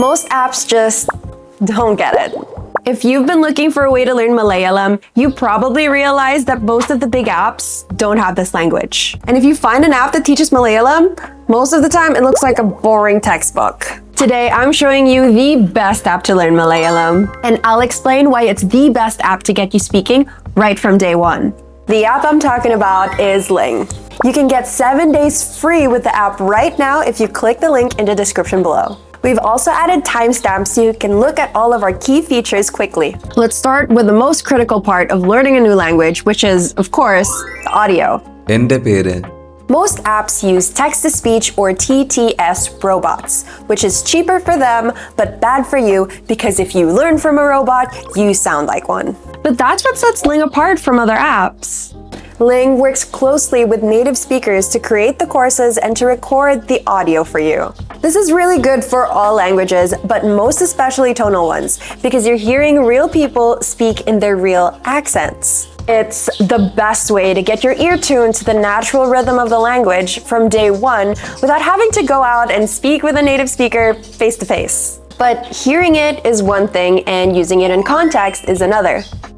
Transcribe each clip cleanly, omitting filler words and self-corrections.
Most apps just don't get it. If you've been looking for a way to learn Malayalam, you probably realize that most of the big apps don't have this language. And if you find an app that teaches Malayalam, most of the time it looks like a boring textbook. Today, I'm showing you the best app to learn Malayalam, and I'll explain why it's the best app to get you speaking right from day one. The app I'm talking about is Ling. You can get 7 days free with the app right now if you click the link in the description below. We've also added timestamps so you can look at all of our key features quickly. Let's start with the most critical part of learning a new language, which is, of course, the audio. എൻ്റെ പേര് Most apps use text-to-speech or TTS robots, which is cheaper for them, but bad for you because if you learn from a robot, you sound like one. But that's what sets Ling apart from other apps. Ling works closely with native speakers to create the courses and to record the audio for you. This is really good for all languages, but most especially tonal ones, because you're hearing real people speak in their real accents. It's the best way to get your ear tuned to the natural rhythm of the language from day one without having to go out and speak with a native speaker face to face. But hearing it is one thing and using it in context is another.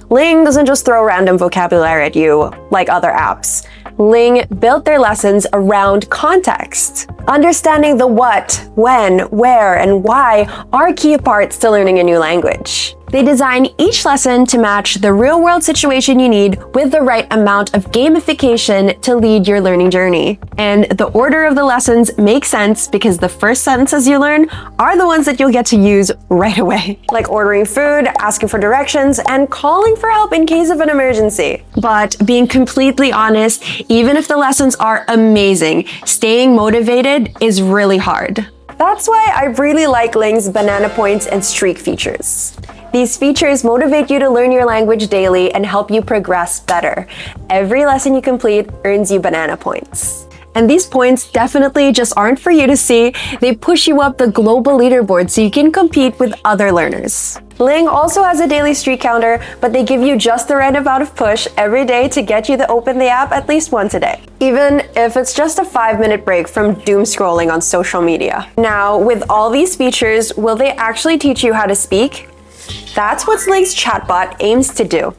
Ling doesn't just throw random vocabulary at you like other apps. Ling built their lessons around context. Understanding the what, when, where, and why are key parts to learning a new language. They design each lesson to match the real-world situation you need with the right amount of gamification to lead your learning journey. And the order of the lessons makes sense because the first sentences you learn are the ones that you'll get to use right away. Like ordering food, asking for directions, and calling for help in case of an emergency. But being completely honest, even if the lessons are amazing, staying motivated is really hard. That's why I really like Ling's banana points and streak features. These features motivate you to learn your language daily and help you progress better. Every lesson you complete earns you banana points. And these points definitely just aren't for you to see. They push you up the global leaderboard so you can compete with other learners. Ling also has a daily streak counter, but they give you just the right amount of push every day to get you to open the app at least once a day, even if it's just a 5-minute break from doom scrolling on social media. Now, with all these features, will they actually teach you how to speak? That's what Ling's Chatbot aims to do.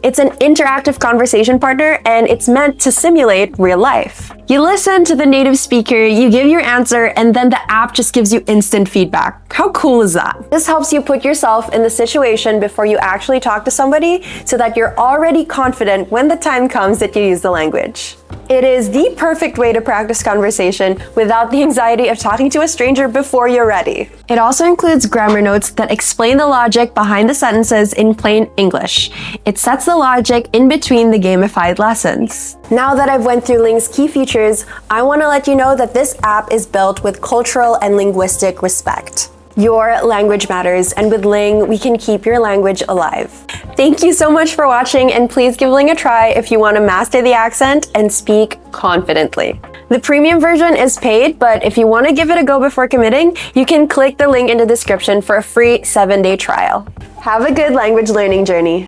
It's an interactive conversation partner, and it's meant to simulate real life. You listen to the native speaker, you give your answer, and then the app just gives you instant feedback. How cool is that? This helps you put yourself in the situation before you actually talk to somebody so that you're already confident when the time comes that you use the language. It is the perfect way to practice conversation without the anxiety of talking to a stranger before you're ready. It also includes grammar notes that explain the logic behind the sentences in plain English. It sets the logic in between the gamified lessons. Now that I've went through Ling's key features, I want to let you know that this app is built with cultural and linguistic respect. Your language matters, and with Ling, we can keep your language alive. Thank you so much for watching, and please give Ling a try if you want to master the accent and speak confidently. The premium version is paid, but if you want to give it a go before committing, you can click the link in the description for a free 7-day trial. Have a good language learning journey.